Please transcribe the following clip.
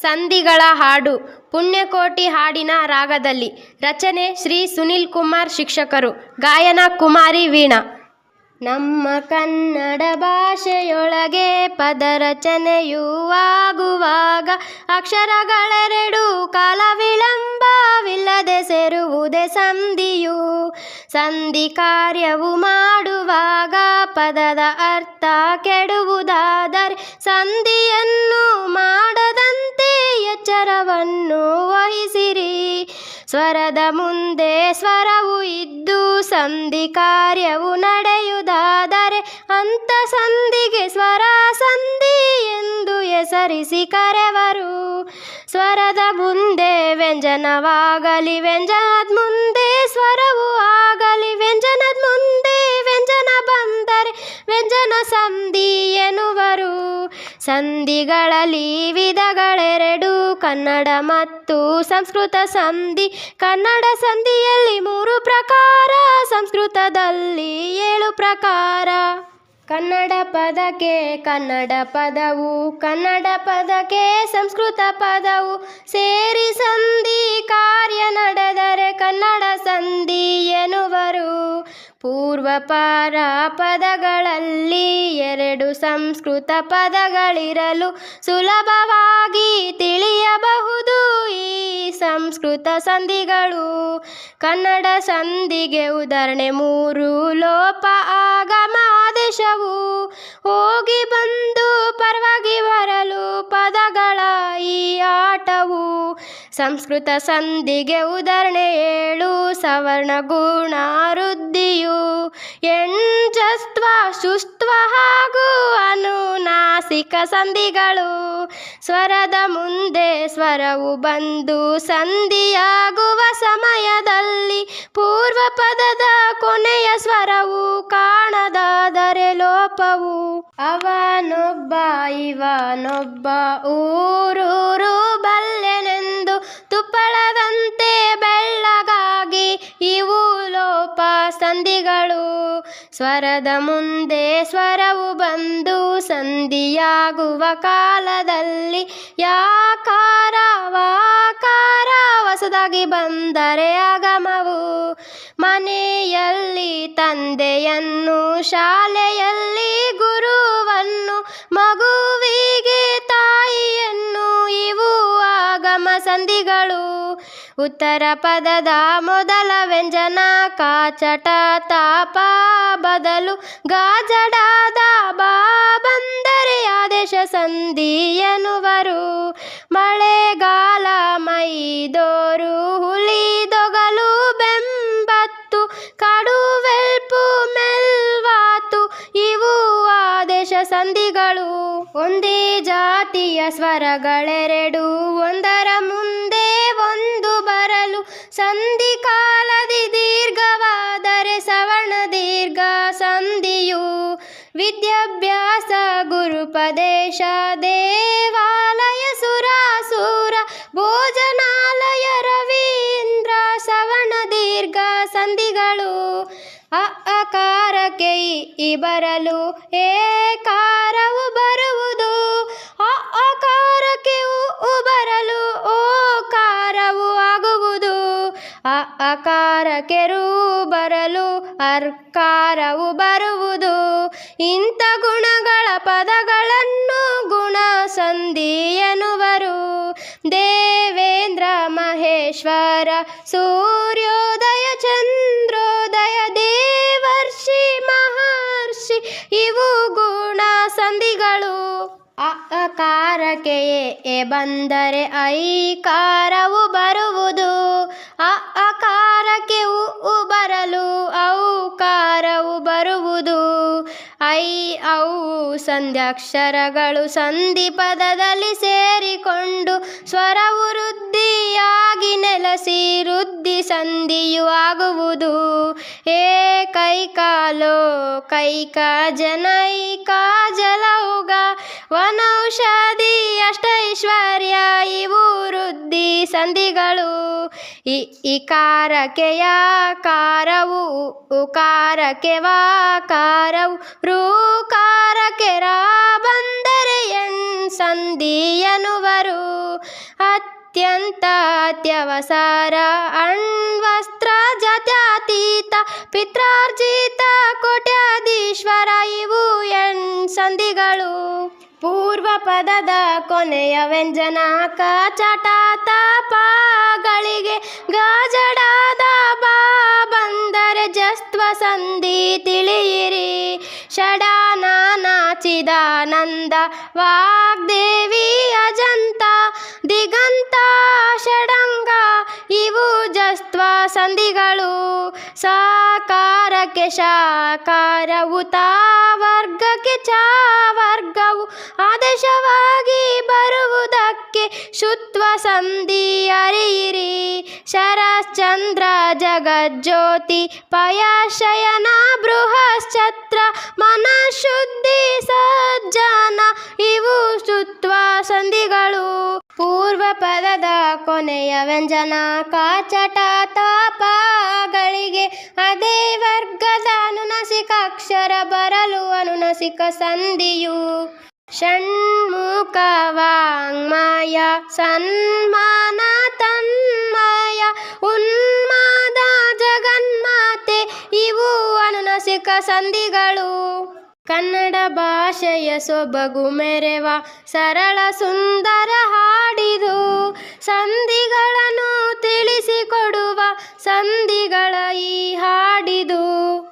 ಸಂಧಿಗಳ ಹಾಡು ಪುಣ್ಯಕೋಟಿ ಹಾಡಿನ ರಾಗದಲ್ಲಿ. ರಚನೆ ಶ್ರೀ ಸುನಿಲ್ ಕುಮಾರ್. ಶಿಕ್ಷಕರು ಗಾಯನ ಕುಮಾರಿ ವೀಣಾ. ನಮ್ಮ ಕನ್ನಡ ಭಾಷೆಯೊಳಗೆ ಪದ ರಚನೆಯೂ ಆಗುವಾಗ ಅಕ್ಷರಗಳೆರಡು ಕಾಲ ವಿಳಂಬವಿಲ್ಲದೆ ಸೇರುವುದೇ ಸಂಧಿಯು. ಸಂಧಿ ಕಾರ್ಯವು ಮಾಡುವಾಗ ಪದದ ಅರ್ಥ ಕೆಡುವುದಾದರೆ ಸಂಧಿಯನ್ನು ಮಾಡದಂತೆ ಎಚ್ಚರವನ್ನು ವಹಿಸಿರಿ. ಸ್ವರದ ಮುಂದೆ ಸ್ವರವು ಇದ್ದು ಸಂಧಿ ಕಾರ್ಯವು ನಡೆಯುವುದಾದರೆ ಅಂಥ ಸಂಧಿಗೆ ಸ್ವರ ಸಂಧಿ ಎಂದು ಹೆಸರಿಸಿ ಕರೆವರು. ಸ್ವರದ ಮುಂದೆ ವ್ಯಂಜನವಾಗಲಿ ವ್ಯಂಜನದ ಮುಂದೆ ಸ್ವರವು ಆಗಲಿ ವ್ಯಂಜನದ ಮುಂದೆ ವ್ಯಂಜನ ಬಂದರೆ ವ್ಯಂಜನ ಸಂಧಿ ಎನ್ನುವರು. ಸಂಧಿಗಳಲ್ಲಿ ವಿಧಗಳೆರಡು, ಕನ್ನಡ ಮತ್ತು ಸಂಸ್ಕೃತ ಸಂಧಿ. ಕನ್ನಡ ಸಂಧಿಯಲ್ಲಿ 3 ಪ್ರಕಾರ, ಸಂಸ್ಕೃತದಲ್ಲಿ 7 ಪ್ರಕಾರ. ಕನ್ನಡ ಪದಕ್ಕೆ ಕನ್ನಡ ಪದವು, ಕನ್ನಡ ಪದಕ್ಕೆ ಸಂಸ್ಕೃತ ಪದವು ಸೇರಿ ಸಂಧಿ ಕಾರ್ಯ ನಡೆದರೆ ಕನ್ನಡ ಸಂಧಿ ಎನ್ನುವರು. ಪೂರ್ವಪರ ಪದಗಳಲ್ಲಿ 2 ಸಂಸ್ಕೃತ ಪದಗಳಿರಲು ಸುಲಭವಾಗಿ ತಿಳಿಯಬಹುದು ಈ ಸಂಸ್ಕೃತ ಸಂಧಿಗಳು. ಕನ್ನಡ ಸಂಧಿಗೆ ಉದಾಹರಣೆ 3 ಲೋಪ ಆಗಮ ಆದೇಶವು, ಹೋಗಿ ಬಂದು ಪರವಾಗಿ ಬರಲು ಪದಗಳ ಈ ಆಟವು. ಸಂಸ್ಕೃತ ಸಂಧಿಗೆ ಉದಾಹರಣೆ 7 ಸವರ್ಣ ಗುಣ ವೃದ್ಧಿಯು, ಎಣ್ಜಸ್ತ್ವ ಶುಷ್ತ್ವ ಹಾಗೂ ಅನುನಾಸಿಕ ಸಂಧಿಗಳು. ಸ್ವರದ ಮುಂದೆ ಸ್ವರವು ಬಂದು ಸಂಧಿಯಾಗುವ ಸಮಯದಲ್ಲಿ ಪೂರ್ವ ಪದದ ಕೊನೆಯ ಸ್ವರವು ಕಾಣದಾದರೆ ಲೋಪವು. ಅವನೊಬ್ಬ ಇವನೊಬ್ಬ ಊರೂರು ಬಲ್ಲೆನೆಂದು ತುಪ್ಪಳದಂತೆ ಬೆಳ್ಳಗಾಗಿ ಇವು ಲೋಪ ಸಂಧಿಗಳು. ಸ್ವರದ ಮುಂದೆ ಸ್ವರವು ಬಂದು ಸಂಧಿಯಾಗುವ ಕಾಲದಲ್ಲಿ ಯಾಕಾರ ವಾಕಾರ ಹೊಸದಾಗಿ ಬಂದರೆ ಆಗಮವು. ಮನೆಯಲ್ಲಿ ತಂದೆಯನ್ನು, ಶಾಲೆಯಲ್ಲಿ ಗುರುವನ್ನು, ಮಗುವಿಗೆ ತಾಯಿಯನ್ನು ಇವು ಆಗಮ ಸಂಧಿಗಳು. ಉತ್ತರ ಪದದ ಮೊದಲ ವ್ಯಂಜನ ಕಾಚಟ ತಾಪ ಬದಲು ಗಾಜಡಾದ ಬಾ ಬಂದರೆ ಆದೇಶ ಸಂಧಿ ಎನ್ನುವರು. ಮಳೆಗಾಲ ಮೈದೋರು ಹುಲಿದೊಗಲು ಬೆಂಬತ್ತು ಕಡುವೆಲ್ಪು ಮೆಲ್ವಾತು ಇವು ಆದೇಶ ಸಂಧಿಗಳು. ಒಂದೇ ಜಾತಿಯ ಸ್ವರಗಳೆರಡು ಒಂದರ ಮುಂದೆ ಒಂದು ಬರಲು ಸಂಧಿ ಕಾಲದಿ ದೀರ್ಘವಾದರೆ ಸವರ್ಣ ದೀರ್ಘ ಸಂಧಿಯು. ವಿದ್ಯಾಭ್ಯಾಸ ಗುರುಪದೇಶ ದೇವಾಲಯ ಸುರಾಸುರ ಭೋಜನಾಲಯ ರವೀಂದ್ರ ಸವರ್ಣ ದೀರ್ಘ ಸಂಧಿಗಳು. ಅಕಾರಕ್ಕೆ ಇ ಬರಲು ಏಕಾರವು ಬರುವುದು, ಅಕಾರಕ್ಕೆ ಉ ಬರಲು ಓಕಾರವು ಆಗುವುದು, ಅಕಾರಕ್ಕೆ ರು ಬರಲು ಅರ್ಕಾರವು ಬರುವುದು. ಇಂಥ ಗುಣಗಳ ಪದಗಳನ್ನು ಗುಣ ಸಂಧಿ ಎನ್ನುವರು. ದೇವೇಂದ್ರ ಮಹೇಶ್ವರ ಸೂರ್ಯೋದಯ ಚಂದ್ರೋದಯ ದೇವರ್ಷಿ ಮಹರ್ಷಿ ಇವು ಗುಣ ಸಂಧಿಗಳು. ಅಕಾರಕ್ಕೆ ಎ ಬಂದರೆ ಐಕಾರವು ಬರುವುದು, ಅಕಾರಕ್ಕೆ ಉ ಬರಲು ಔಕಾರವು ಬರುವುದು. ಐ ಔ ಸಂಧ್ಯಾಕ್ಷರಗಳು ಸಂಧಿ ಪದದಲ್ಲಿ ಸೇರಿಕೊಂಡು ಸ್ವರವು ವೃದ್ಧಿಯಾಗಿ ನೆಲೆಸಿ ವೃದ್ಧಿ ಸಂಧಿಯು ಆಗುವುದು. ಏಕೈಕ ಲೋಕೈಕ ಜನೈಕ ಜಲೌಗ ವನೌಷಧಿ ಅಷ್ಟೈಶ್ವರ್ಯ ಇವು ಶುದ್ಧಿ ಸಂಧಿಗಳು. ಇಕಾರಕ್ಕೆ ಯಕಾರವು, ಉಕಾರಕ್ಕೆ ವಾಕಾರವು, ಋಕಾರಕ್ಕೆ ರಾ ಬಂದರೆ ಎಣ್ ಸಂಧಿ ಎನ್ನುವರು. ಅತ್ಯಂತ ಅತ್ಯವಸರ ಅಣ್ವಸ್ತ್ರ ಜಾತ್ಯತೀತ ಪಿತ್ರಾರ್ಜಿತ ಕೋಟ್ಯಾಧೀಶ್ವರ ಇವು ಎಣ್ ಸಂಧಿಗಳು. ಪೂರ್ವ ಪದದ ಕೊನೆಯ ವ್ಯಂಜನ ಕ ಚಟ ತ ಪಗಳಿಗೆ ಗಜಡಾದ ಬಾ ಬಂದರೆ ಜಸ್ತ್ವ ಸಂಧಿ ತಿಳಿಯಿರಿ. ಷಡ ನಾನ ಚಿದಾನಂದ ವಾಗ್ದೇವಿ ಅಜಂತ ದಿಗಂತ ಷಡಂಗ ಇವು ಜಸ್ತ್ವ ಸಂಧಿಗಳು. ಸಾಕಾರಕ್ಕೆ ಶಾಕಾರವು, ತಾ ವರ್ಗಕ್ಕೆ ಚ ವರ್ಗವು, ಆದೇಶವಾಗಿ ಬರುವುದಕ್ಕೆ ಶುತ್ವ ಸಂಧಿ ಅರಿಯಿರಿ. ಶರಶ್ಚಂದ್ರ ಜಗಜ್ಯೋತಿ ಪಯಶಯನ ಬೃಹಶ್ಚತ್ರ ಮನಃಶುದ್ಧಿ ಸಜ್ಜನ ಇವು ಶುತ್ವ ಸಂಧಿಗಳು. ಪೂರ್ವ ಪದದ ಕೊನೆಯ ವ್ಯಂಜನ ಕ ಚಟ ತ ಪಗಳಿಗೆ ಅದೇ ವರ್ಗದ ಅನುನಾಸಿಕ ಅಕ್ಷರ ಬರಲು ಅನುನಾಸಿಕ ಸಂಧಿಯು. ಷಣ್ಮುಖ ವಾಂಗ್ಮಯ ಸನ್ಮಾನ ತನ್ಮಯ ಉನ್ಮಾದ ಜಗನ್ಮಾತೆ ಇವು ಅನುನಾಸಿಕ ಸಂಧಿಗಳು. ಕನ್ನಡ ಭಾಷೆಯ ಸೊಬಗು ಮೆರೆವ ಸರಳ ಸುಂದರ ಹಾಡಿದು, ಸಂಧಿಗಳನ್ನು ತಿಳಿಸಿಕೊಡುವ ಸಂಧಿಗಳ ಈ ಹಾಡಿದು.